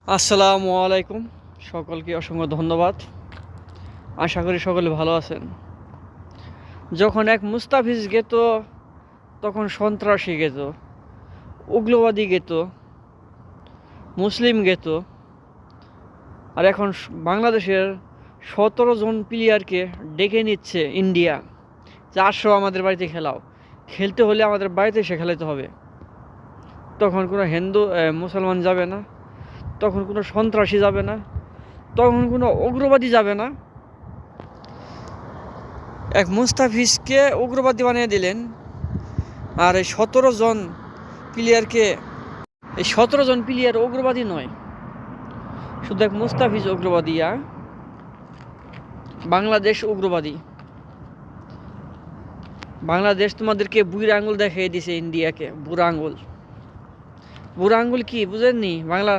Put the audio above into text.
আসসালামু আলাইকুম। সকলকে অসংখ্য ধন্যবাদ। আশা করি সকলে ভালো আছেন। যখন এক মুস্তাফিজ গেত তখন সন্ত্রাসী গেত, উগ্রবাদী গেত, মুসলিম গেত। আর এখন বাংলাদেশের 17 জন প্লেয়ারকে ডেকে নিচ্ছে ইন্ডিয়া যে আসো আমাদের বাড়িতে খেলাও। খেলতে হলে আমাদের বাড়িতে এসে খেলাতে হবে। তখন কোনো হিন্দু মুসলমান যাবে না, তখন কোনো সন্ত্রাসী যাবে না, তখন কোনো উগ্রবাদী যাবে না। এক মুস্তাফিজকে উগ্রবাদী বানিয়ে দিলেন। আর এই 17 জন প্লেয়ারকে, এই 17 জন প্লেয়ার উগ্রবাদী নয়, শুধু এক মুস্তাফিজ উগ্রবাদী। বাংলাদেশ উগ্রবাদী। বাংলাদেশ তোমাদেরকে বুড়া আঙুল দেখিয়ে দিছে ইন্ডিয়াকে। বুড়া আঙুল। বুড়া আঙুল কি বুঝেননি? বাংলা